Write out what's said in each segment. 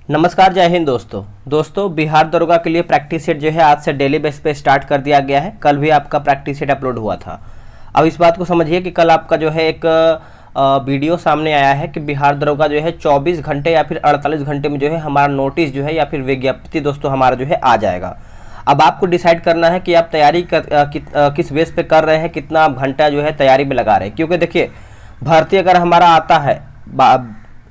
नमस्कार, जय हिंद दोस्तों बिहार दरोगा के लिए प्रैक्टिस सेट जो है आज से डेली बेस पे स्टार्ट कर दिया गया है। कल भी आपका प्रैक्टिस सेट अपलोड हुआ था। अब इस बात को समझिए कि कल आपका जो है एक वीडियो सामने आया है कि बिहार दरोगा जो है 24 घंटे या फिर 48 घंटे में जो है हमारा नोटिस जो है या फिर विज्ञप्ति दोस्तों हमारा जो है आ जाएगा। अब आपको डिसाइड करना है कि आप तैयारी किस बेस पे कर रहे हैं, कितना आप घंटा जो है तैयारी में लगा रहे हैं। क्योंकि देखिए भर्ती अगर हमारा आता है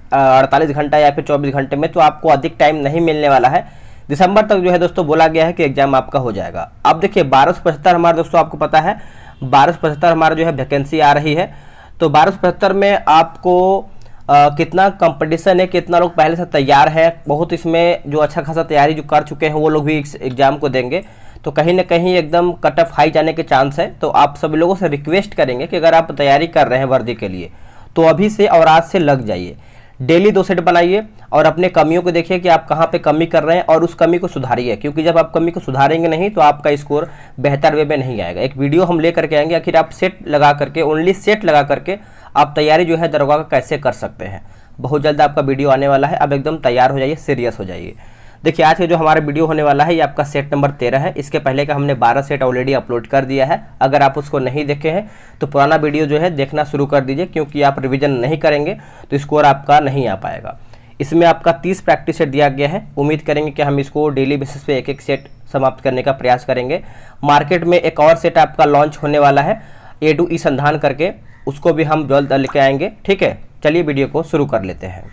48 घंटा या फिर 24 घंटे में तो आपको अधिक टाइम नहीं मिलने वाला है। दिसंबर तक जो है दोस्तों बोला गया है कि एग्जाम आपका हो जाएगा। अब देखिए 1275 हमारा दोस्तों आपको पता है 1275 हमारा जो है वैकेंसी आ रही है। तो 1275 में आपको कितना कंपटीशन है, कितना लोग पहले से तैयार है, बहुत इसमें जो अच्छा खासा तैयारी जो कर चुके हैं वो लोग भी एग्जाम को देंगे। तो कहीं ना कहीं एकदम कट ऑफ हाई जाने के चांस है। तो आप सभी लोगों से रिक्वेस्ट करेंगे कि अगर आप तैयारी कर रहे हैं वर्दी के लिए तो अभी से और आज से लग जाइए। डेली 2 सेट बनाइए और अपने कमियों को देखिए कि आप कहाँ पे कमी कर रहे हैं और उस कमी को सुधारिए। क्योंकि जब आप कमी को सुधारेंगे नहीं तो आपका स्कोर बेहतर वे में नहीं आएगा। एक वीडियो हम ले करके आएंगे आखिर आप सेट लगा करके, ओनली सेट लगा करके आप तैयारी जो है दरोगा का कैसे कर सकते हैं। बहुत जल्द आपका वीडियो आने वाला है। अब एकदम तैयार हो जाइए, सीरियस हो जाइए। देखिए आज के जो हमारा वीडियो होने वाला है ये आपका सेट नंबर 13 है। इसके पहले का हमने 12 सेट ऑलरेडी अपलोड कर दिया है। अगर आप उसको नहीं देखे हैं तो पुराना वीडियो जो है देखना शुरू कर दीजिए, क्योंकि आप रिवीजन नहीं करेंगे तो स्कोर आपका नहीं आ पाएगा। इसमें आपका 30 प्रैक्टिस सेट दिया गया है। उम्मीद करेंगे कि हम इसको डेली बेसिस पे एक एक सेट समाप्त करने का प्रयास करेंगे। मार्केट में एक और सेट आपका लॉन्च होने वाला है A2 ई संधान करके, उसको भी हम जल्द लेके आएंगे। ठीक है, चलिए वीडियो को शुरू कर लेते हैं।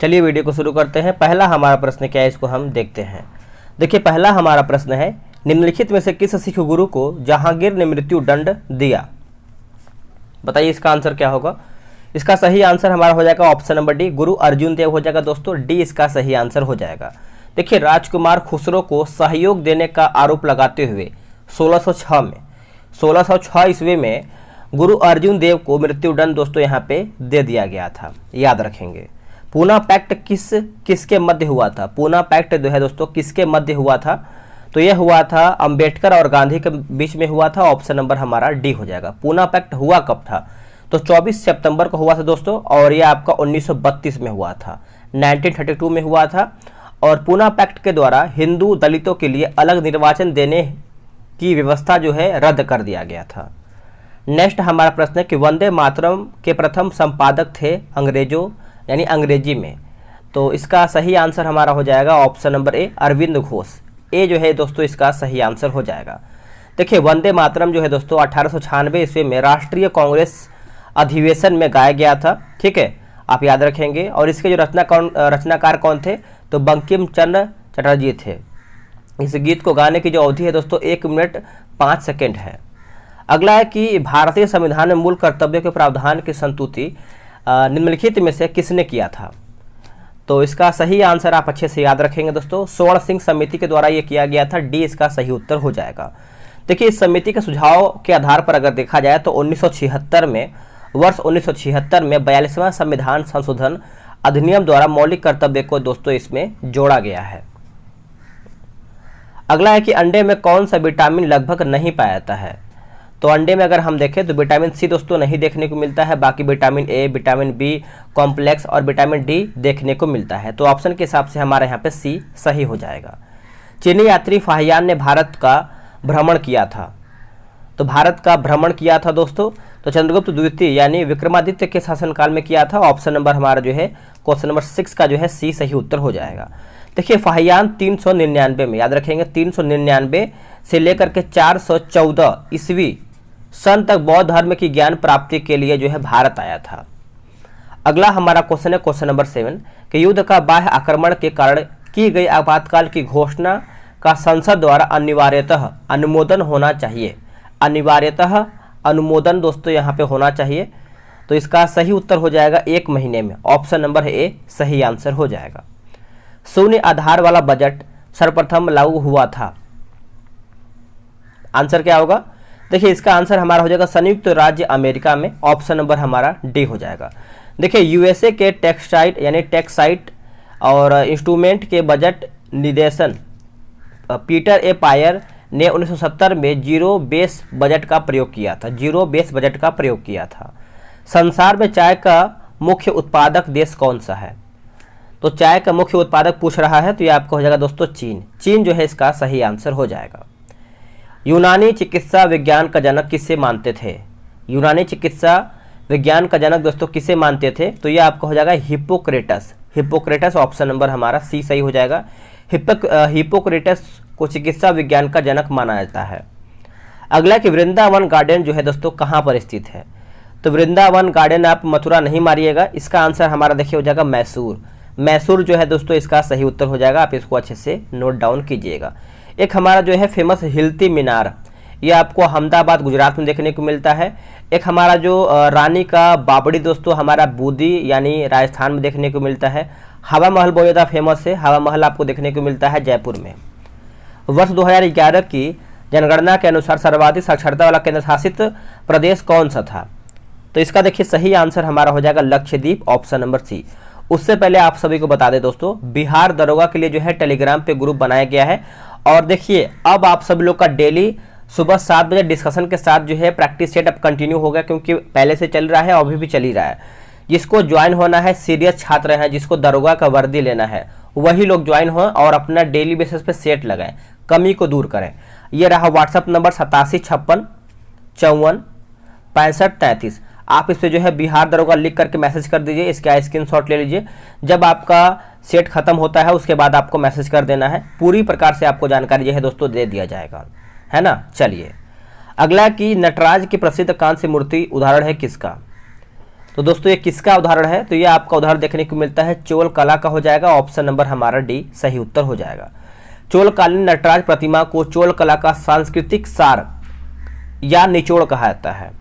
चलिए वीडियो को शुरू करते हैं। पहला हमारा प्रश्न क्या है इसको हम देखते हैं। देखिए पहला हमारा प्रश्न है, निम्नलिखित में से किस सिख गुरु को जहांगीर ने मृत्यु दंड दिया? बताइए इसका आंसर क्या होगा। इसका सही आंसर हमारा हो जाएगा ऑप्शन नंबर डी, गुरु अर्जुन देव हो जाएगा दोस्तों। डी इसका सही आंसर हो जाएगा। देखिए राजकुमार खुसरो को सहयोग देने का आरोप लगाते हुए 1606 ईस्वी में गुरु अर्जुन देव को मृत्युदंड दोस्तों यहाँ पे दे दिया गया था। याद रखेंगे। पूना पैक्ट किसके मध्य हुआ था? पूना पैक्ट जो है दोस्तों किसके मध्य हुआ था? तो यह हुआ था अंबेडकर और गांधी के बीच में हुआ था। ऑप्शन नंबर हमारा डी हो जाएगा। पूना पैक्ट हुआ कब था? तो 24 सितंबर को हुआ था दोस्तों, और यह आपका 1932 में हुआ था, 1932 में हुआ था। और पूना पैक्ट के द्वारा हिंदू दलितों के लिए अलग निर्वाचन देने की व्यवस्था जो है रद्द कर दिया गया था। नेक्स्ट हमारा प्रश्न है कि वंदे मातरम के प्रथम संपादक थे अंग्रेजों यानी अंग्रेजी में। तो इसका सही आंसर हमारा हो जाएगा option number A, Aurobindo Ghosh. A जो है दोस्तों इसका सही आंसर हो जाएगा। देखिए वंदे मातरम जो है दोस्तों 1896 ईस्वी में राष्ट्रीय कांग्रेस अधिवेशन में गाया गया था। ठीक है, आप याद रखेंगे। और इसके जो रचनाकार कौन थे? तो बंकिम चंद्र चटर्जी थे। इस गीत को गाने की जो अवधि है दोस्तों 1 मिनट 5 सेकेंड है। अगला है कि भारतीय संविधान में मूल कर्तव्यों के प्रावधान की संतुति निम्नलिखित में से किसने किया था? तो इसका सही आंसर आप अच्छे से याद रखेंगे दोस्तों, स्वर्ण सिंह समिति के द्वारा ये किया गया था। डी इसका सही उत्तर हो जाएगा। देखिए इस समिति के सुझाव के आधार पर अगर देखा जाए तो 1976 में, वर्ष 1976 में 42वां संविधान संशोधन अधिनियम द्वारा मौलिक कर्तव्य को दोस्तों इसमें जोड़ा गया है। अगला है कि अंडे में कौन सा विटामिन लगभग नहीं पाया जाता है? तो अंडे में अगर हम देखें तो विटामिन सी दोस्तों नहीं देखने को मिलता है। बाकी vitamin A, vitamin B complex और विटामिन डी देखने को मिलता है। तो ऑप्शन के हिसाब से हमारे यहाँ पे सी सही हो जाएगा। चीनी यात्री फाहियान ने भारत का भ्रमण किया था। तो भारत का भ्रमण किया था दोस्तों तो चंद्रगुप्त द्वितीय यानी विक्रमादित्य के शासनकाल में किया था। ऑप्शन नंबर हमारा जो है क्वेश्चन नंबर 6 का जो है सी सही उत्तर हो जाएगा। देखिए फाहियान 399 में, याद रखेंगे 399 से लेकर के 414 ईस्वी सन तक बौद्ध धर्म की ज्ञान प्राप्ति के लिए जो है भारत आया था। अगला हमारा क्वेश्चन है क्वेश्चन नंबर 7 कि युद्ध का बाह्य आक्रमण के कारण की गई आपातकाल की घोषणा का संसद द्वारा अनिवार्यतः अनुमोदन होना चाहिए। अनिवार्यतः अनुमोदन दोस्तों यहाँ पे होना चाहिए। तो इसका सही उत्तर हो जाएगा 1 महीने में। ऑप्शन नंबर ए सही आंसर हो जाएगा। शून्य आधार वाला बजट सर्वप्रथम लागू हुआ था। आंसर क्या होगा? देखिए इसका आंसर हमारा हो जाएगा संयुक्त राज्य अमेरिका में। ऑप्शन नंबर हमारा डी हो जाएगा। देखिए यूएसए के टेक्साइट और इंस्ट्रूमेंट के बजट निदेशन पीटर ए पायर ने 1970 में जीरो बेस बजट का प्रयोग किया था। जीरो बेस बजट का प्रयोग किया था। संसार में चाय का मुख्य उत्पादक देश कौन सा है? तो चाय का मुख्य उत्पादक पूछ रहा है, तो ये आपका हो जाएगा दोस्तों चीन। चीन जो है इसका सही आंसर हो जाएगा। यूनानी चिकित्सा विज्ञान का जनक किसे मानते थे? यूनानी चिकित्सा विज्ञान का जनक दोस्तों किसे मानते थे? तो ये आपका हो जाएगा हिप्पोक्रेटस। हिप्पोक्रेटस ऑप्शन नंबर हमारा सी सही हो जाएगा। हिप्पोक्रेटस को चिकित्सा विज्ञान का जनक माना जाता है। अगला कि वृंदावन गार्डन जो है दोस्तों कहाँ पर स्थित है? तो वृंदावन गार्डन आप मथुरा नहीं मारिएगा, इसका आंसर हमारा देखिए हो जाएगा मैसूर। मैसूर जो है दोस्तों इसका सही उत्तर हो जाएगा, आप इसको अच्छे से नोट डाउन कीजिएगा। एक हमारा जो है फेमस हिलती मीनार, ये आपको अहमदाबाद गुजरात में देखने को मिलता है। एक हमारा जो रानी का बावड़ी दोस्तों हमारा बूंदी यानी राजस्थान में देखने को मिलता है। हवा महल बहुत ज़्यादा फेमस है, हवा महल आपको देखने को मिलता है जयपुर में। वर्ष 2011 की जनगणना के अनुसार सर्वाधिक साक्षरता वाला केंद्र शासित प्रदेश कौन सा था? तो इसका देखिए सही आंसर हमारा हो जाएगा लक्षद्वीप, ऑप्शन नंबर सी। उससे पहले आप सभी को बता दें दोस्तों, बिहार दरोगा के लिए जो है टेलीग्राम पे ग्रुप बनाया गया है। और देखिए अब आप सभी लोग का डेली सुबह 7 बजे डिस्कशन के साथ जो है प्रैक्टिस सेट अब कंटिन्यू हो गया, क्योंकि पहले से चल रहा है और अभी भी चल ही रहा है। जिसको ज्वाइन होना है, सीरियस छात्र हैं, जिसको दरोगा का वर्दी लेना है, वही लोग ज्वाइन हों और अपना डेली बेसिस पे सेट लगाएं, कमी को दूर करें। ये रहा व्हाट्सअप नंबर 8756546533। आप इस पे जो है बिहार दरोगा लिख करके मैसेज कर दीजिए, इसका स्क्रीनशॉट ले लीजिए। जब आपका सेट खत्म होता है उसके बाद आपको मैसेज कर देना है, पूरी प्रकार से आपको जानकारी जो है दोस्तों दे दिया जाएगा, है ना। चलिए अगला कि नटराज की प्रसिद्ध कांस्य मूर्ति उदाहरण है किसका? तो दोस्तों ये किसका उदाहरण है? तो ये आपका उदाहरण देखने को मिलता है चोल कला का हो जाएगा, ऑप्शन नंबर हमारा डी सही उत्तर हो जाएगा। चोलकालीन नटराज प्रतिमा को चोल कला का सांस्कृतिक सार या निचोड़ कहा जाता है।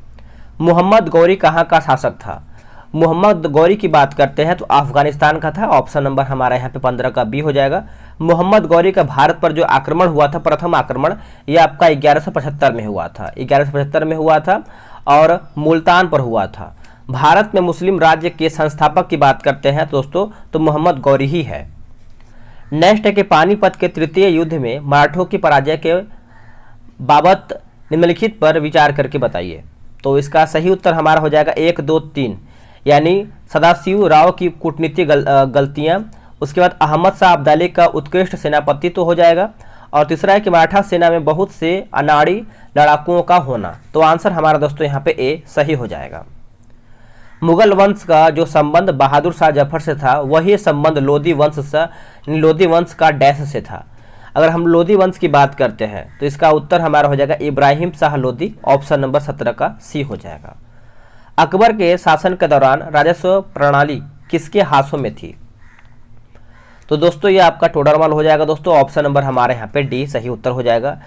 मोहम्मद गौरी कहाँ का शासक था? मोहम्मद गौरी की बात करते हैं तो अफगानिस्तान का था, ऑप्शन नंबर हमारा यहाँ पे 15 का बी हो जाएगा। मोहम्मद गौरी का भारत पर जो आक्रमण हुआ था, प्रथम आक्रमण, ये आपका 1175 में हुआ था, 1175 में हुआ था और मुल्तान पर हुआ था। भारत में मुस्लिम राज्य के संस्थापक की बात करते हैं दोस्तों तो मोहम्मद गौरी ही है। नेक्स्ट है कि पानीपत के तृतीय युद्ध में मराठों की पराजय के बाबत निम्नलिखित पर विचार करके बताइए। तो इसका सही उत्तर हमारा हो जाएगा 1, 2, 3, यानी सदाशिव राव की कूटनीतिक गलतियां, उसके बाद अहमद शाह अब्दाली का उत्कृष्ट सेनापति तो हो जाएगा, और तीसरा है कि मराठा सेना में बहुत से अनाड़ी लड़ाकुओं का होना। तो आंसर हमारा दोस्तों यहाँ पे ए सही हो जाएगा। मुगल वंश का जो संबंध बहादुर शाह जफर से था, वही संबंध लोधी वंश से, लोधी वंश का डैश से था। अगर हम लोधी वंश की बात करते हैं तो इसका उत्तर हमारा हो जाएगा इब्राहिम शाह लोधी, ऑप्शन नंबर 17 का सी हो जाएगा। अकबर के शासन के दौरान राजस्व प्रणाली किसके हाथों में थी? तो दोस्तों ये आपका टोडरमल हो जाएगा दोस्तों, ऑप्शन नंबर हमारे यहाँ पे डी सही उत्तर हो जाएगा।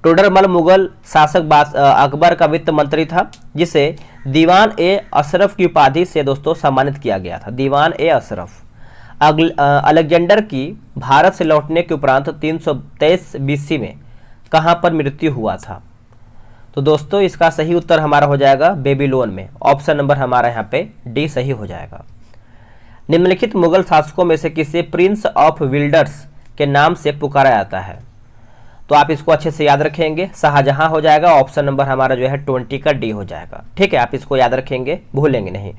टोडरमल मुगल शासक अकबर का वित्त मंत्री था, जिसे दीवान ए अशरफ की उपाधि से दोस्तों सम्मानित किया गया था, दीवान ए अशरफ। अलेक्जेंडर की भारत से लौटने के उपरांत 323 बीसी में कहां पर मृत्यु हुआ था? तो दोस्तों इसका सही उत्तर हमारा हो जाएगा बेबीलोन में, ऑप्शन नंबर हमारा यहाँ पे डी सही हो जाएगा। निम्नलिखित मुगल शासकों में से किसे प्रिंस ऑफ विल्डर्स के नाम से पुकारा जाता है? तो आप इसको अच्छे से याद रखेंगे, शाहजहां हो जाएगा, ऑप्शन नंबर हमारा जो है 20 का डी हो जाएगा। ठीक है, आप इसको याद रखेंगे, भूलेंगे नहीं।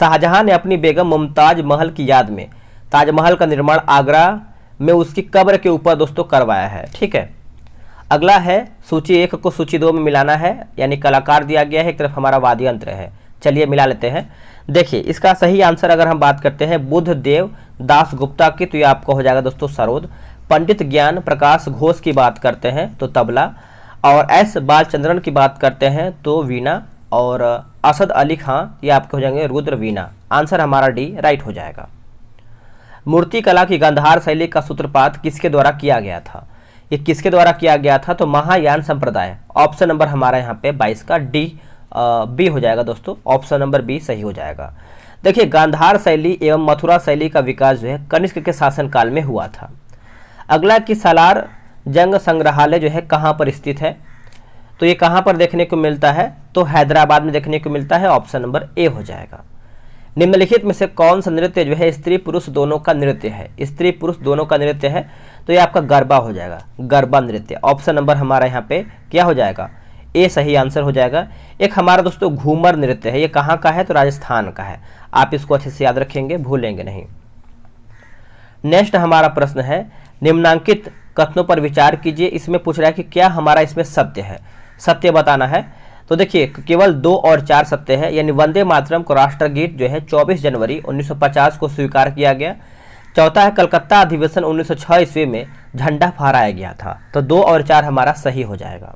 शाहजहां ने अपनी बेगम मुमताज महल की याद में ताजमहल का निर्माण आगरा में उसकी कब्र के ऊपर दोस्तों करवाया है। ठीक है, अगला है सूची 1 को सूची 2 में मिलाना है, यानी कलाकार दिया गया है, एक तरफ हमारा वाद्य यंत्र है। चलिए मिला लेते हैं। देखिए इसका सही आंसर अगर हम बात करते हैं बुद्ध देव दास गुप्ता की, तो ये आपको हो जाएगा दोस्तों सरोद। पंडित ज्ञान प्रकाश घोष की बात करते हैं तो तबला, और एस बालचंद्रन की बात करते हैं तो वीणा, और असद अली खां ये आपके हो जाएंगे रुद्र वीणा। आंसर हमारा डी राइट हो जाएगा। मूर्ति कला की गांधार शैली का सूत्रपात किसके द्वारा किया गया था? ये किसके द्वारा किया गया था? तो महायान संप्रदाय, ऑप्शन नंबर हमारा यहाँ पे 22 का डी बी हो जाएगा दोस्तों, ऑप्शन नंबर बी सही हो जाएगा। देखिए गांधार शैली एवं मथुरा शैली का विकास जो है कनिष्क के शासनकाल में हुआ था। अगला कि सालार जंग संग्रहालय जो है कहाँ पर स्थित है? तो ये कहाँ पर देखने को मिलता है? तो हैदराबाद में देखने को मिलता है, ऑप्शन नंबर ए हो जाएगा। निम्नलिखित में से कौन सा नृत्य जो है स्त्री पुरुष दोनों का नृत्य है? स्त्री पुरुष दोनों का नृत्य है, तो ये आपका गरबा हो जाएगा, गरबा नृत्य, ऑप्शन नंबर हमारा यहाँ पे क्या हो जाएगा? ए सही आंसर हो जाएगा। एक हमारा दोस्तों घूमर नृत्य है, ये कहाँ का है? तो राजस्थान का है, आप इसको अच्छे से याद रखेंगे, भूलेंगे नहीं। नेक्स्ट हमारा प्रश्न है, निम्नांकित कथनों पर विचार कीजिए। इसमें पूछ रहा है कि क्या हमारा इसमें सत्य है, सत्य बताना है। तो देखिए केवल 2 और 4 सत्य है, यानी वंदे मातरम को राष्ट्रगीत जो है 24 जनवरी 1950 को स्वीकार किया गया। चौथा है, कलकत्ता अधिवेशन 1906 ईस्वी में झंडा फहराया गया था। तो 2 और 4 हमारा सही हो जाएगा।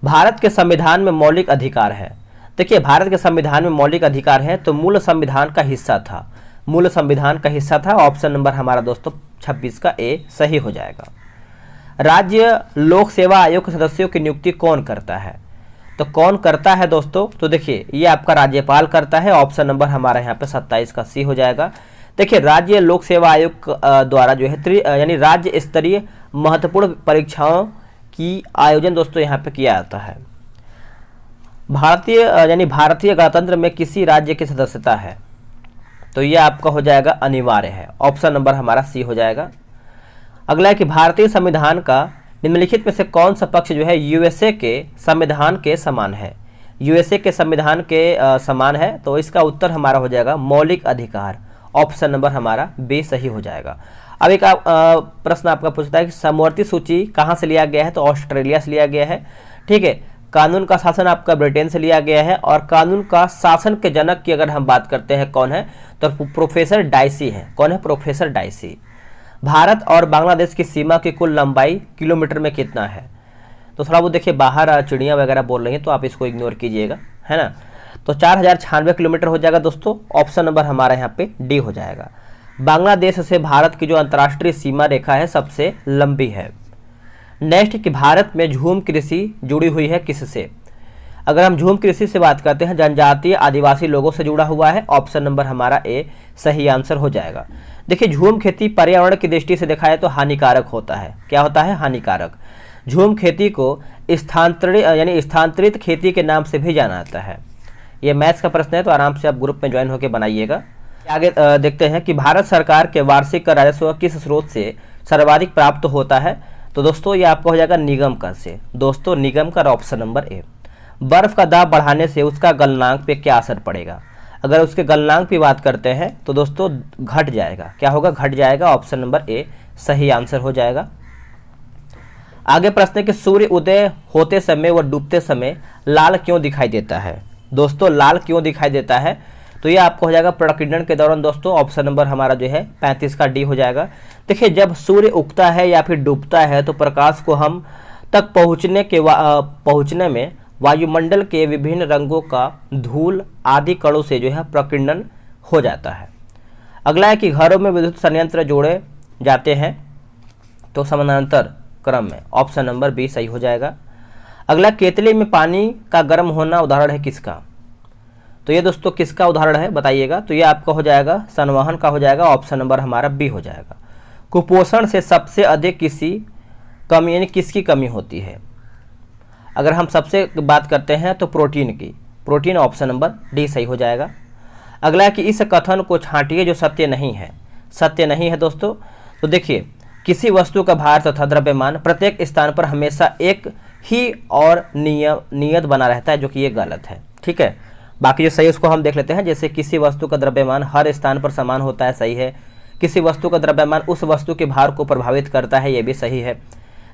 भारत के संविधान में मौलिक अधिकार है। देखिए भारत के संविधान में मौलिक अधिकार है, तो मूल संविधान का हिस्सा था, मूल संविधान का हिस्सा था। ऑप्शन नंबर हमारा दोस्तों 26 का ए सही हो जाएगा। राज्य लोक सेवा आयोग के सदस्यों की नियुक्ति कौन करता है? तो कौन करता है दोस्तों? तो देखिए ये आपका राज्यपाल करता है। ऑप्शन नंबर हमारा यहाँ पे 27 का सी हो जाएगा। देखिए राज्य लोक सेवा आयोग द्वारा जो है यानी राज्य स्तरीय महत्वपूर्ण परीक्षाओं की आयोजन दोस्तों यहाँ पे किया जाता है। भारतीय गणतंत्र में किसी राज्य की सदस्यता है? तो ये आपका हो जाएगा अनिवार्य है। ऑप्शन नंबर हमारा सी हो जाएगा। अगला है कि भारतीय संविधान का निम्नलिखित में से कौन सा पक्ष जो है यूएसए के संविधान के समान है? यूएसए के संविधान के समान है, तो इसका उत्तर हमारा हो जाएगा मौलिक अधिकार। ऑप्शन नंबर हमारा बी सही हो जाएगा। अब एक प्रश्न आपका पूछता है कि समवर्ती सूची कहाँ से लिया गया है? तो ऑस्ट्रेलिया से लिया गया है। ठीक है, कानून का शासन आपका ब्रिटेन से लिया गया है, और कानून का शासन के जनक की अगर हम बात करते हैं कौन है, तो प्रोफेसर डाइसी है। कौन है? Professor dicey. भारत और बांग्लादेश की सीमा की कुल लंबाई किलोमीटर में कितना है? तो थोड़ा वो देखिए बाहर चिड़ियाँ वगैरह बोल रही हैं, तो आप इसको इग्नोर कीजिएगा, है ना। तो 4096 किलोमीटर हो जाएगा दोस्तों। ऑप्शन नंबर हमारा यहाँ पे डी हो जाएगा। बांग्लादेश से भारत की जो अंतर्राष्ट्रीय सीमा रेखा है सबसे लंबी है। नेक्स्ट कि भारत में झूम कृषि जुड़ी हुई है किससे? अगर हम झूम कृषि से बात करते हैं, जनजातीय आदिवासी लोगों से जुड़ा हुआ है। ऑप्शन नंबर हमारा ए सही आंसर हो जाएगा। देखिए झूम खेती पर्यावरण की दृष्टि से देखा जाए तो हानिकारक होता है। क्या होता है? हानिकारक। झूम खेती को स्थानांतरित खेती के नाम से भी जाना जाता है। ये मैथ्स का प्रश्न है, तो आराम से आप ग्रुप में ज्वाइन होकर बनाइएगा। आगे देखते हैं कि भारत सरकार के वार्षिक कर राजस्व किस स्रोत से सर्वाधिक प्राप्त होता है? तो दोस्तों ये आपका हो जाएगा निगम कर से। दोस्तों निगम कर, ऑप्शन नंबर ए। बर्फ का दाब बढ़ाने से उसका गलनांक पे क्या असर पड़ेगा? अगर उसके गलनांक की बात करते हैं तो दोस्तों घट जाएगा। क्या होगा? घट जाएगा। ऑप्शन नंबर ए सही आंसर हो जाएगा। आगे प्रश्न है कि सूर्य उदय होते समय व डूबते समय लाल क्यों दिखाई देता है? दोस्तों लाल क्यों दिखाई देता है? तो ये आपको हो जाएगा प्रकीर्णन के दौरान दोस्तों। ऑप्शन नंबर हमारा जो है 35 का डी हो जाएगा। देखिए जब सूर्य उगता है या फिर डूबता है तो प्रकाश को हम तक पहुँचने में वायुमंडल के विभिन्न रंगों का धूल आदि कणों से जो है प्रकीर्णन हो जाता है। अगला है कि घरों में विद्युत संयंत्र जोड़े जाते हैं तो समानांतर क्रम में। ऑप्शन नंबर बी सही हो जाएगा। अगला, केतली में पानी का गर्म होना उदाहरण है किसका? तो ये दोस्तों किसका उदाहरण है बताइएगा? तो ये आपका हो जाएगा संवहन का हो जाएगा। ऑप्शन नंबर हमारा बी हो जाएगा। कुपोषण से सबसे अधिक किसकी कमी होती है? अगर हम सबसे बात करते हैं तो प्रोटीन की। प्रोटीन, ऑप्शन नंबर डी सही हो जाएगा। अगला है कि इस कथन को छांटिए जो सत्य नहीं है। सत्य नहीं है दोस्तों। तो देखिए किसी वस्तु का भार तथा द्रव्यमान प्रत्येक स्थान पर हमेशा एक ही और नियत बना रहता है, जो कि ये गलत है। ठीक है, बाकी जो सही है उसको हम देख लेते हैं। जैसे किसी वस्तु का द्रव्यमान हर स्थान पर समान होता है, सही है। किसी वस्तु का द्रव्यमान उस वस्तु के भार को प्रभावित करता है, ये भी सही है।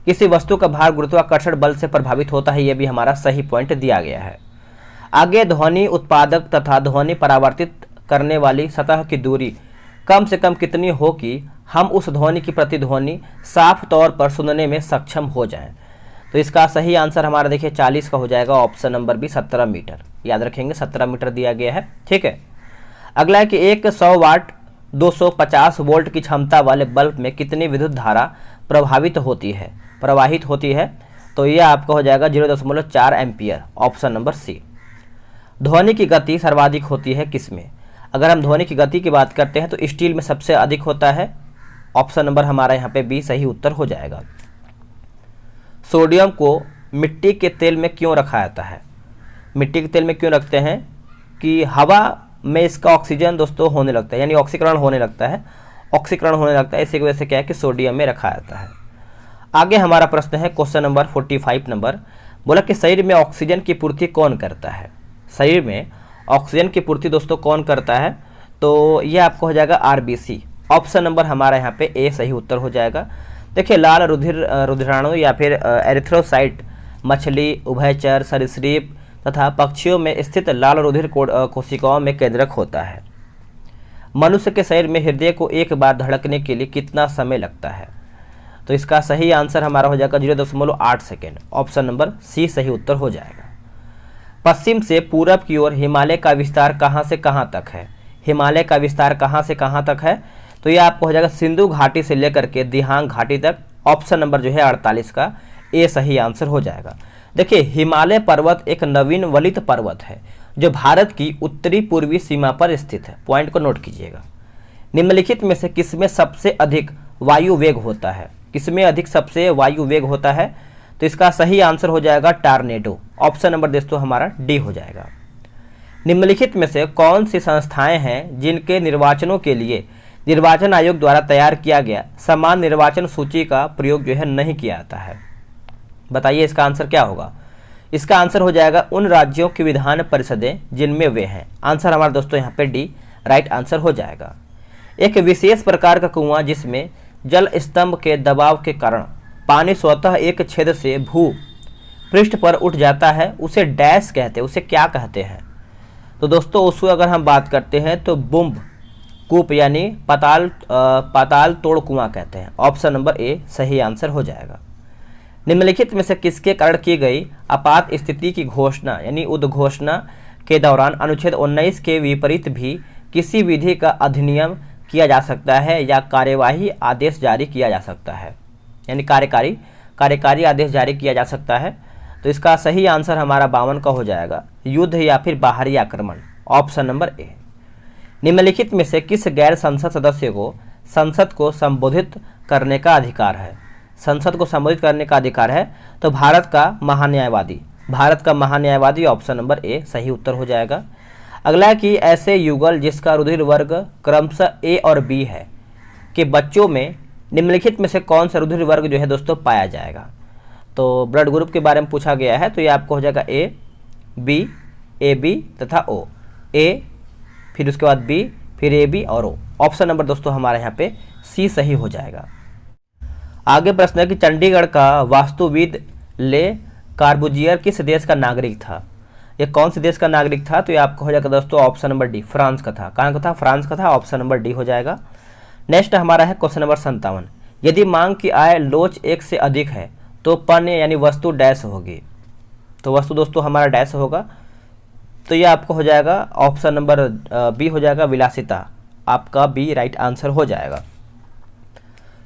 किसी वस्तु का भार गुरुत्वाकर्षण बल से प्रभावित होता है, ये भी हमारा सही पॉइंट दिया गया है। आगे ध्वनि उत्पादक तथा ध्वनि परावर्तित करने वाली सतह की दूरी कम से कम कितनी हो कि हम उस ध्वनि की प्रतिध्वनि साफ तौर पर सुनने में सक्षम हो जाएं? तो इसका सही आंसर हमारा देखिए 40 का हो जाएगा। Option number B 17 metre. याद रखेंगे 17 मीटर दिया गया है। ठीक है, अगला है कि एक 100 वाट 250 वोल्ट की क्षमता वाले बल्ब में कितनी विद्युत धारा प्रवाहित होती है? तो ये आपका हो जाएगा 0.4 एम्पियर। ऑप्शन नंबर सी। ध्वनि की गति सर्वाधिक होती है किसमें? अगर हम ध्वनि की गति की बात करते हैं तो स्टील में सबसे अधिक होता है। ऑप्शन नंबर हमारा यहाँ पे बी सही उत्तर हो जाएगा। सोडियम को मिट्टी के तेल में क्यों रखा जाता है? मिट्टी के तेल में क्यों रखते हैं? कि हवा में इसका ऑक्सीजन दोस्तों होने लगता है, यानी ऑक्सीकरण होने लगता है। इसी की वजह से क्या है कि सोडियम में रखा जाता है। आगे हमारा प्रश्न है क्वेश्चन नंबर 45 नंबर। बोला कि शरीर में ऑक्सीजन की पूर्ति कौन करता है? शरीर में ऑक्सीजन की पूर्ति दोस्तों कौन करता है? तो ये आपको हो जाएगा आरबीसी। ऑप्शन नंबर हमारा यहाँ पे ए सही उत्तर हो जाएगा। देखिए लाल रुधिराणु या फिर एरिथ्रोसाइट मछली, उभयचर, सरीसृप तथा पक्षियों में स्थित लाल रुधिर कोशिकाओं में केंद्रक होता है। मनुष्य के शरीर में हृदय को एक बार धड़कने के लिए कितना समय लगता है? तो इसका सही आंसर हमारा हो जाएगा 0.8 सेकेंड। ऑप्शन नंबर सी सही उत्तर हो जाएगा। पश्चिम से पूरब की ओर हिमालय का विस्तार कहाँ से कहाँ तक है? हिमालय का विस्तार कहाँ से कहाँ तक है? तो ये आपको हो जाएगा सिंधु घाटी से लेकर के दिहांग घाटी तक। ऑप्शन नंबर जो है 48 का ए सही आंसर हो जाएगा। देखिए हिमालय पर्वत एक नवीन वलित पर्वत है जो भारत की उत्तरी पूर्वी सीमा पर स्थित है। पॉइंट को नोट कीजिएगा। निम्नलिखित में से किसमें सबसे अधिक वायु वेग होता है? किसमें अधिक सबसे वायु वेग होता है? तो इसका सही आंसर हो जाएगा टॉर्नेडो। ऑप्शन नंबर दोस्तों हमारा डी हो जाएगा। निम्नलिखित में से कौन सी संस्थाएं हैं जिनके निर्वाचनों के लिए निर्वाचन आयोग द्वारा तैयार किया गया समान निर्वाचन सूची का प्रयोग जो है नहीं किया जाता है? बताइए इसका आंसर क्या होगा? इसका आंसर हो जाएगा उन राज्यों की विधान परिषदें जिनमें वे हैं। आंसर हमारा दोस्तों यहाँ पे डी राइट आंसर हो जाएगा। एक विशेष प्रकार का कुआं जिसमें जल स्तंभ के दबाव के कारण पानी स्वतः एक छेद से भू पृष्ठ पर उठ जाता है उसे डैश कहते हैं, उसे क्या कहते हैं? तो दोस्तों उसको अगर हम बात करते हैं तो बुम्ब कूप यानी पाताल तोड़ कुआं कहते हैं। ऑप्शन नंबर ए सही आंसर हो जाएगा। निम्नलिखित में से किसके कारण की गई आपात स्थिति की घोषणा यानी उद्घोषणा के दौरान अनुच्छेद 19 के विपरीत भी किसी विधि का अधिनियम किया जा सकता है या कार्यवाही आदेश जारी किया जा सकता है, यानी कार्यकारी आदेश जारी किया जा सकता है? तो इसका सही आंसर हमारा 52 का हो जाएगा, युद्ध या फिर बाहरी आक्रमण। ऑप्शन नंबर ए। निम्नलिखित में से किस गैर संसद सदस्य को संसद को संबोधित करने का अधिकार है? संसद को संबोधित करने का अधिकार है तो भारत का महान्यायवादी। ऑप्शन नंबर ए सही उत्तर हो जाएगा। अगला है कि ऐसे युगल जिसका रुधिर वर्ग क्रमशः ए और बी है कि बच्चों में निम्नलिखित में से कौन सा रुधिर वर्ग जो है दोस्तों पाया जाएगा? तो ब्लड ग्रुप के बारे में पूछा गया है तो ये आपको हो जाएगा ए बी, ए बी तथा ओ। ए फिर उसके बाद बी, फिर ए बी और ओ। ऑप्शन नंबर दोस्तों हमारे यहाँ पे सी सही हो जाएगा। आगे प्रश्न है कि चंडीगढ़ का वास्तुविद ले कार्बुजियर किस देश का नागरिक था? ये कौन से देश का नागरिक था? तो ये आपको हो जाएगा दोस्तों ऑप्शन नंबर डी फ्रांस का था। कहाँ का था? फ्रांस का था। ऑप्शन नंबर डी हो जाएगा। नेक्स्ट हमारा है क्वेश्चन नंबर 57। यदि मांग की आय लोच 1 से अधिक है तो पण्य यानी वस्तु डैश होगी। तो वस्तु दोस्तों हमारा डैश होगा। तो ये आपको हो जाएगा ऑप्शन नंबर बी हो जाएगा विलासिता। आपका बी राइट आंसर हो जाएगा।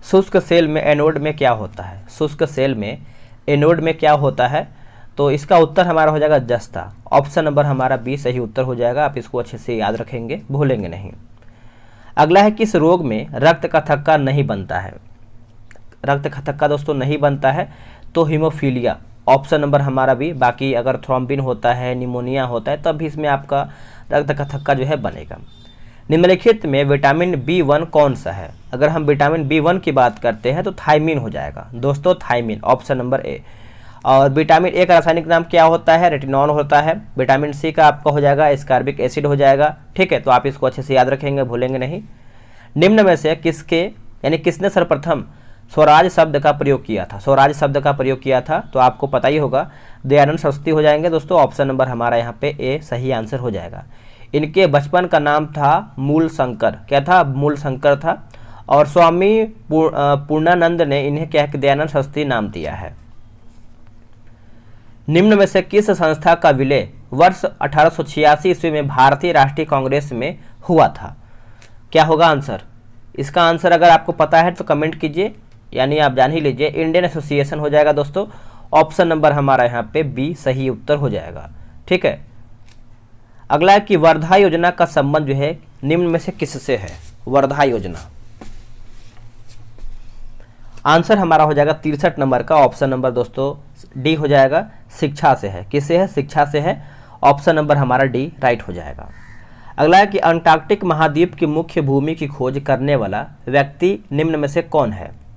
शुष्क सेल में एनोड में क्या होता है? शुष्क सेल में एनोड में क्या होता है? तो इसका उत्तर हमारा हो जाएगा जस्ता। ऑप्शन नंबर हमारा बी सही उत्तर हो जाएगा। आप इसको अच्छे से याद रखेंगे, भूलेंगे नहीं। अगला है किस रोग में रक्त का थक्का नहीं बनता है? रक्त का थक्का दोस्तों नहीं बनता है तो हीमोफीलिया। ऑप्शन नंबर हमारा बी। बाकी अगर थ्रोम्बिन होता है, निमोनिया होता है तब भी इसमें आपका रक्त का थक्का जो है बनेगा। निम्नलिखित में विटामिन B1 कौन सा है? अगर हम विटामिन B1 की बात करते हैं तो थायमीन हो जाएगा दोस्तों, थायमीन। ऑप्शन नंबर ए। और विटामिन ए का रासायनिक नाम क्या होता है? रेटिनॉल होता है। विटामिन सी का आपका हो जाएगा एस्कॉर्बिक एसिड हो जाएगा। ठीक है, तो आप इसको अच्छे से याद रखेंगे, भूलेंगे नहीं। निम्न में से किसने सर्वप्रथम स्वराज शब्द का प्रयोग किया था? स्वराज शब्द का प्रयोग किया था तो आपको पता ही होगा, दयानंद सरस्वती हो जाएंगे दोस्तों। ऑप्शन नंबर हमारा यहाँ पे ए सही आंसर हो जाएगा। इनके बचपन का नाम था मूल शंकर। क्या था? मूल शंकर था। और स्वामी पूर्णानंद ने इन्हें क्या है दयानंद सरस्वती नाम दिया है। निम्न में से किस संस्था का विलय वर्ष 1886 ईस्वी में भारतीय राष्ट्रीय कांग्रेस में हुआ था? क्या होगा आंसर? इसका आंसर अगर आपको पता है तो कमेंट कीजिए, यानी आप जान ही लीजिए। इंडियन एसोसिएशन हो जाएगा दोस्तों। ऑप्शन नंबर हमारा यहाँ पे बी सही उत्तर हो जाएगा। ठीक है। अगला है कि वर्धा योजना का संबंध जो है निम्न में से किससे है? वर्धा योजना। आंसर हमारा हो जाएगा 63 नंबर का। ऑप्शन नंबर दोस्तों डी हो जाएगा, शिक्षा से है। किससे है? शिक्षा से है। ऑप्शन नंबर हमारा डी राइट हो जाएगा। अगला है कि अंटार्कटिक महाद्वीप की मुख्य भूमि की खोज करने वाला व्यक्ति निम्न में से कौन है?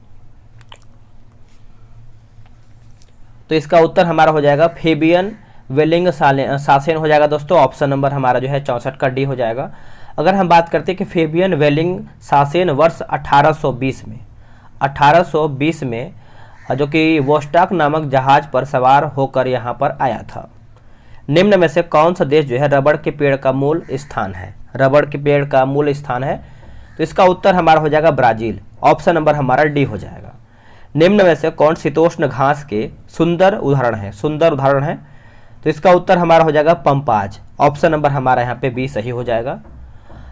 तो इसका उत्तर हमारा हो जाएगा फेबियन वेलिंग सासेन हो जाएगा दोस्तों। ऑप्शन नंबर हमारा जो है 64 का डी हो जाएगा। अगर हम बात करते हैं कि फेबियन वेलिंग सासेन वर्ष 1820 में जो कि वोस्टॉक नामक जहाज पर सवार होकर यहाँ पर आया था। निम्न में से कौन सा देश जो है रबड़ के पेड़ का मूल स्थान है? रबड़ के पेड़ का मूल स्थान है, तो इसका उत्तर हमारा हो जाएगा ब्राजील। ऑप्शन नंबर हमारा डी हो जाएगा। निम्न में से कौन शीतोष्ण घास के सुंदर उदाहरण है? सुंदर उदाहरण है, तो इसका उत्तर हमारा हो जाएगा पंपाज। ऑप्शन नंबर हमारा यहाँ पे बी सही हो जाएगा।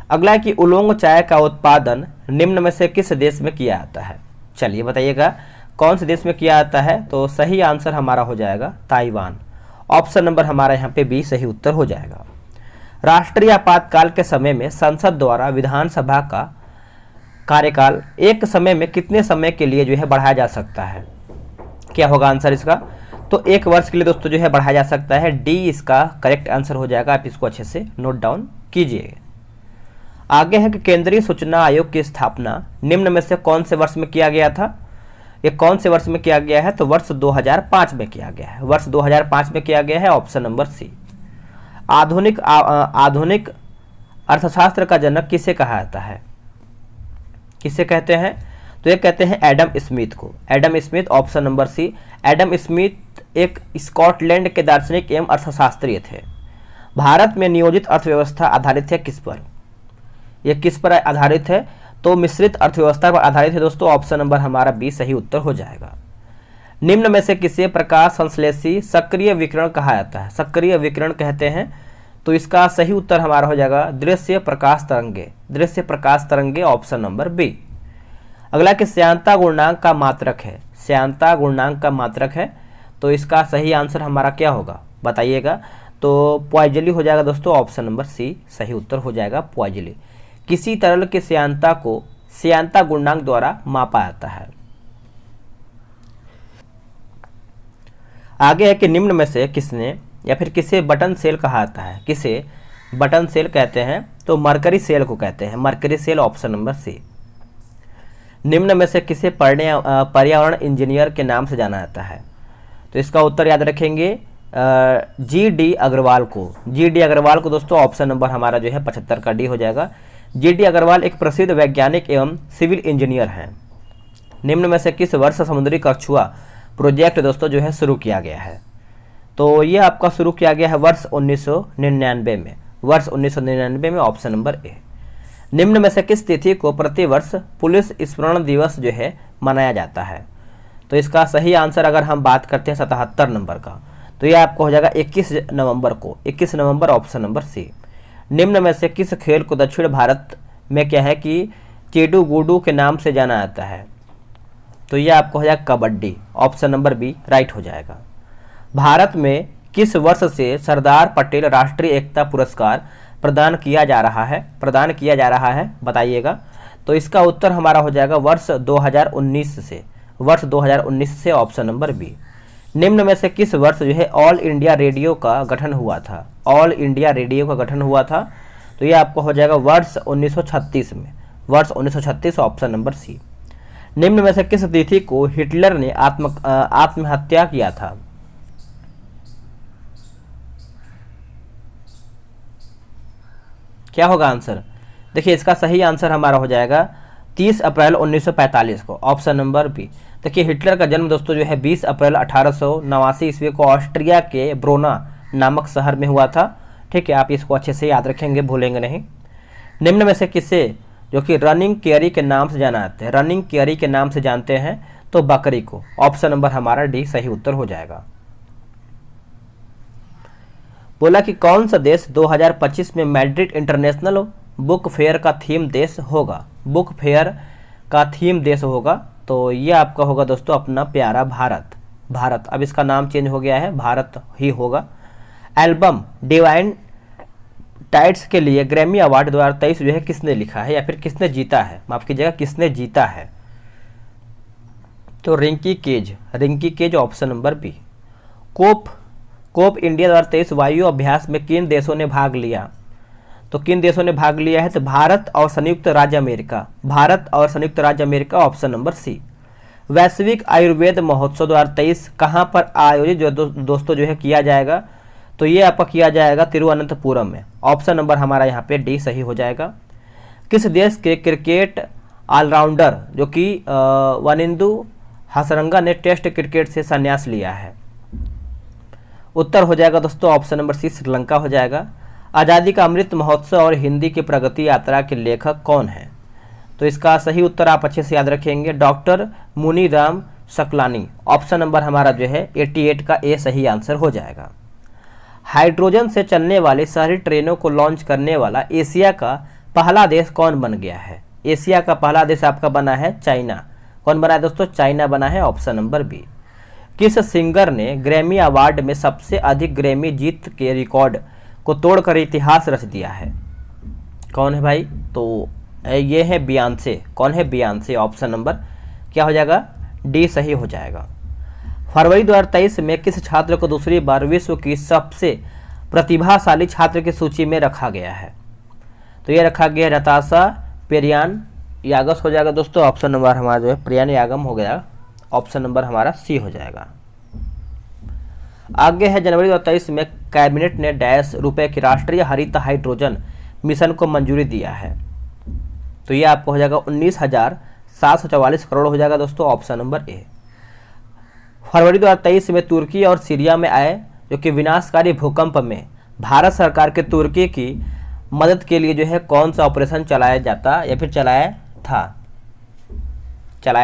अगला है कि उलोंग चाय का उत्पादन निम्न में से किस देश में किया जाता है? चलिए बताइएगा कौन से देश में किया जाता है? तो सही आंसर हमारा हो जाएगा ताइवान। ऑप्शन नंबर हमारा यहाँ पे बी सही उत्तर हो जाएगा। राष्ट्रीय आपातकाल के समय में संसद द्वारा विधानसभा का कार्यकाल एक समय में कितने समय के लिए जो है बढ़ाया जा सकता है? क्या होगा आंसर इसका? तो 1 वर्ष के लिए दोस्तों जो है बढ़ाया जा सकता है। डी इसका करेक्ट आंसर हो जाएगा। आप इसको अच्छे से नोट डाउन कीजिए। आगे है कि केंद्रीय सूचना आयोग की स्थापना निम्न में से कौन से वर्ष में किया गया था? ये कौन से वर्ष में किया गया है? तो वर्ष 2005 में किया गया है। वर्ष 2005 में किया गया है। Option number C. आधुनिक अर्थशास्त्र का जनक किसे कहा जाता है? किसे कहते हैं? तो ये कहते हैं एडम स्मिथ को। Adam Smith. Option number C. Adam Smith एक स्कॉटलैंड के दार्शनिक एवं अर्थशास्त्री थे। भारत में नियोजित अर्थव्यवस्था आधारित है किस पर? यह किस पर आधारित है? तो मिश्रित अर्थव्यवस्था पर आधारित है दोस्तों। ऑप्शन नंबर हमारा बी सही उत्तर हो जाएगा। निम्न में से किसे प्रकाश संश्लेषी सक्रिय विकिरण कहा जाता है? सक्रिय विकिरण कहते हैं, तो इसका सही उत्तर हमारा हो जाएगा दृश्य प्रकाश तरंगे। दृश्य प्रकाश तरंगे। Option number B. अगला कि श्यानता गुणांक का मात्रक है। श्यानता गुणांक का मात्रक है, तो इसका सही आंसर हमारा क्या होगा बताइएगा? तो पॉइजली हो जाएगा दोस्तों। ऑप्शन नंबर सी सही उत्तर हो जाएगा पॉइजली। किसी तरल के श्यानता को श्यानता गुणांक द्वारा मापा जाता है। आगे है कि निम्न में से किसने या फिर किसे बटन सेल कहा जाता है? किसे बटन सेल कहते हैं? तो मरकरी सेल को कहते हैं। Mercury cell. Option number C. निम्न में से किसे पर्यावरण इंजीनियर के नाम से जाना जाता है? तो इसका उत्तर याद रखेंगे जी.डी. अग्रवाल को। जी.डी. अग्रवाल को दोस्तों। ऑप्शन नंबर हमारा जो है 75 का डी हो जाएगा। जी.डी. अग्रवाल एक प्रसिद्ध वैज्ञानिक एवं सिविल इंजीनियर हैं। निम्न में से किस वर्ष समुद्री कछुआ प्रोजेक्ट दोस्तों जो है शुरू किया गया है? तो ये आपका शुरू किया गया है वर्ष 1999 में। वर्ष 1999 में। ऑप्शन नंबर ए। निम्न में से किस तिथि को प्रतिवर्ष पुलिस स्मरण दिवस जो है मनाया जाता है? तो इसका सही आंसर अगर हम बात करते हैं 77 नंबर का, तो ये आपको हो जाएगा 21 नवंबर को। 21 नवंबर। Option number C. निम्न में से किस खेल को दक्षिण भारत में क्या है कि चेडू गुडू के नाम से जाना जाता है? तो ये आपको हो जाएगा kabaddi. Option number B right हो जाएगा। भारत में किस वर्ष से सरदार पटेल राष्ट्रीय एकता पुरस्कार प्रदान किया जा रहा है? प्रदान किया जा रहा है बताइएगा। तो इसका उत्तर हमारा हो जाएगा वर्ष 2019 से। वर्ष 2019 से। Option number B. निम्न में से किस वर्ष जो है ऑल इंडिया रेडियो का गठन हुआ था? ऑल इंडिया रेडियो का गठन हुआ था, तो ये आपको हो जाएगा वर्ष 1936 में। वर्ष 1936। Option number C. निम्न में से किस तिथि को हिटलर ने आत्महत्या किया था? क्या होगा आंसर? देखिए इसका सही आंसर हमारा हो जाएगा 30 अप्रैल 1945 को। Option number B. देखिए हिटलर का जन्म दोस्तों जो है 20 अप्रैल 1889 ईस्वी को ऑस्ट्रिया के ब्रोना नामक शहर में हुआ था। ठीक है, आप इसको अच्छे से याद रखेंगे, भूलेंगे नहीं। निम्न में से किसे जो कि रनिंग केरी के नाम से जाना जाते हैं? रनिंग केरी के नाम से जानते हैं, तो बकरी को। ऑप्शन नंबर हमारा डी सही उत्तर हो जाएगा। बोला कि कौन सा देश 2025 में मैड्रिड इंटरनेशनल बुक फेयर का थीम देश होगा? बुक फेयर का थीम देश होगा, तो ये आपका होगा दोस्तों अपना प्यारा भारत। भारत। अब इसका नाम चेंज हो गया है, भारत ही होगा। एल्बम डिवाइन टाइट्स के लिए ग्रैमी अवार्ड 2023 जो है किसने लिखा है या फिर किसने जीता है? माफ कीजिएगा, किसने जीता है? तो Ricky Kej. Ricky Kej. Option number B. Cope India 2023 वायु अभ्यास में किन देशों ने भाग लिया? तो किन देशों ने भाग लिया है? तो भारत और संयुक्त राज्य अमेरिका। भारत और संयुक्त राज्य अमेरिका। ऑप्शन नंबर सी। वैश्विक आयुर्वेद महोत्सव 2023 कहाँ पर आयोजित जो दोस्तों जो है किया जाएगा? तो ये आपका किया जाएगा तिरुवनंतपुरम में। ऑप्शन नंबर हमारा यहाँ पे डी सही हो जाएगा। किस देश के क्रिकेट ऑलराउंडर जो कि वनिंदु हसरंगा ने टेस्ट क्रिकेट से संन्यास लिया है? उत्तर हो जाएगा दोस्तों ऑप्शन नंबर सी, श्रीलंका हो जाएगा। आज़ादी का अमृत महोत्सव और हिंदी की प्रगति यात्रा के लेखक कौन है? तो इसका सही उत्तर आप अच्छे से याद रखेंगे, doctor Muniram Saklani. Option number हमारा जो है 88 का ए सही आंसर हो जाएगा। हाइड्रोजन से चलने वाली शहरी ट्रेनों को लॉन्च करने वाला एशिया का पहला देश कौन बन गया है? एशिया का पहला देश आपका बना है चाइना। कौन बना है दोस्तों? चाइना बना है, ऑप्शन नंबर बी। किस सिंगर ने ग्रैमी अवार्ड में सबसे अधिक ग्रैमी जीत के रिकॉर्ड को तोड़कर इतिहास रच दिया है? कौन है भाई? तो ये है बियांसे। कौन है? बियांसे। ऑप्शन नंबर क्या हो जाएगा? डी सही हो जाएगा। फरवरी 2023 में किस छात्र को दूसरी बार विश्व की सबसे प्रतिभाशाली छात्र की सूची में रखा गया है? तो ये रखा गया नताशा पेरियान यागस हो जाएगा दोस्तों। ऑप्शन नंबर हमारा जो है प्रियान यागम हो गया। ऑप्शन नंबर हमारा सी हो जाएगा। आगे है जनवरी 2023 में कैबिनेट ने डैश रुपए की राष्ट्रीय हरित हाइड्रोजन मिशन को मंजूरी दिया है? तो ये आपको हो जाएगा 19,744 करोड़ हो जाएगा दोस्तों। ऑप्शन नंबर ए। फरवरी 2023 में तुर्की और सीरिया में आए जो कि विनाशकारी भूकंप में भारत सरकार के तुर्की की मदद के लिए जो है कौन सा ऑपरेशन चलाया जाता या फिर चलाया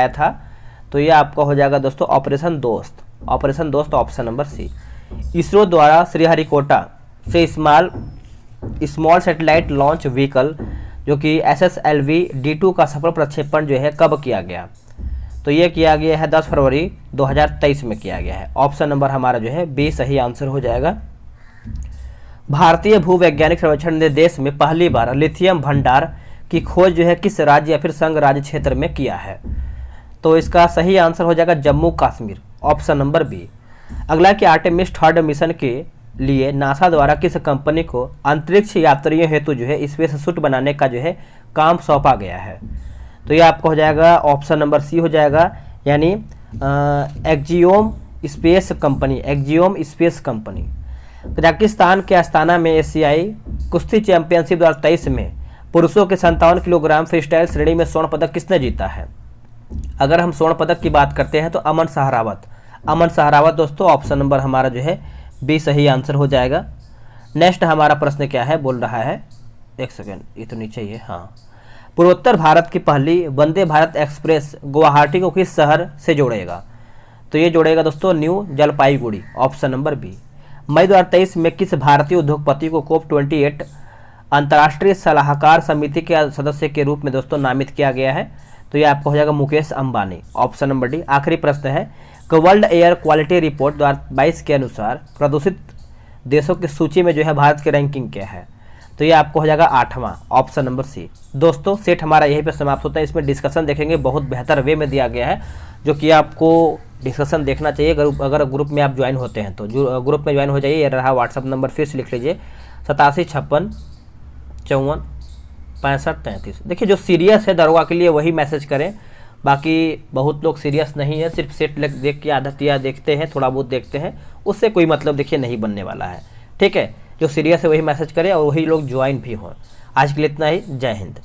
था? तो ये आपका हो जाएगा दोस्तों ऑपरेशन दोस्त। ऑपरेशन दोस्त ऑप्शन नंबर सी। इसरो द्वारा श्रीहरिकोटा से स्मॉल सैटेलाइट लॉन्च व्हीकल जो कि SSLV D2 का सफल प्रक्षेपण जो है कब किया गया? तो ये किया गया है 10 फरवरी 2023 में किया गया है। ऑप्शन नंबर हमारा जो है बी सही आंसर हो जाएगा। भारतीय भूवैज्ञानिक सर्वेक्षण ने देश में पहली बार लिथियम भंडार की खोज जो है किस राज्य या फिर संघ राज्य क्षेत्र में किया है? तो इसका सही आंसर हो जाएगा Jammu Kashmir. Option number B. अगला कि आर्टेमिस 3 मिशन के लिए नासा द्वारा किस कंपनी को अंतरिक्ष यात्रियों हेतु जो है स्पेस सूट बनाने का जो है काम सौंपा गया है? तो ये आपको हो जाएगा ऑप्शन नंबर सी हो जाएगा, यानी एक्जियोम स्पेस कंपनी। कजाकिस्तान के अस्ताना में एशियाई कुश्ती चैंपियनशिप 2023 में पुरुषों के 57 किलोग्राम फ्रीस्टाइल श्रेणी में स्वर्ण पदक किसने जीता है? अगर हम स्वर्ण पदक की बात करते हैं तो अमन सहरावत दोस्तों। ऑप्शन नंबर हमारा जो है बी सही आंसर हो जाएगा। नेक्स्ट हमारा प्रश्न क्या है, बोल रहा है, एक सेकेंड, ये तो नीचे ही है। हाँ, पूर्वोत्तर भारत की पहली वंदे भारत एक्सप्रेस गुवाहाटी को किस शहर से जोड़ेगा? तो ये जोड़ेगा दोस्तों new Jalpaiguri. Option number B. मई 2023 में किस भारतीय उद्योगपति को COP28 अंतर्राष्ट्रीय सलाहकार समिति के सदस्य के रूप में दोस्तों नामित किया गया है? तो ये आपको हो जाएगा Mukesh Ambani. Option number D. आखिरी प्रश्न है कि वर्ल्ड एयर क्वालिटी रिपोर्ट 2022 के अनुसार प्रदूषित देशों की सूची में जो है भारत की रैंकिंग क्या है? तो ये आपको हो जाएगा 8वां। ऑप्शन नंबर सी। दोस्तों सेट हमारा यहीं पे समाप्त होता है। इसमें डिस्कशन देखेंगे, बहुत बेहतर वे में दिया गया है जो कि आपको डिस्कशन देखना चाहिए अगर ग्रुप में आप ज्वाइन होते हैं तो। जो ग्रुप में ज्वाइन हो जाइए। ये रहा व्हाट्सअप नंबर, फिर से लिख लीजिए 8756546533। देखिए जो सीरियस है दरोगा के लिए वही मैसेज करें, बाकी बहुत लोग सीरियस नहीं है, सिर्फ सेट देख के आदत या देखते हैं, थोड़ा बहुत देखते हैं, उससे कोई मतलब देखिए नहीं बनने वाला है। ठीक है, जो सीरियस है वही मैसेज करें और वही लोग ज्वाइन भी हों। आज के लिए इतना ही। जय हिंद।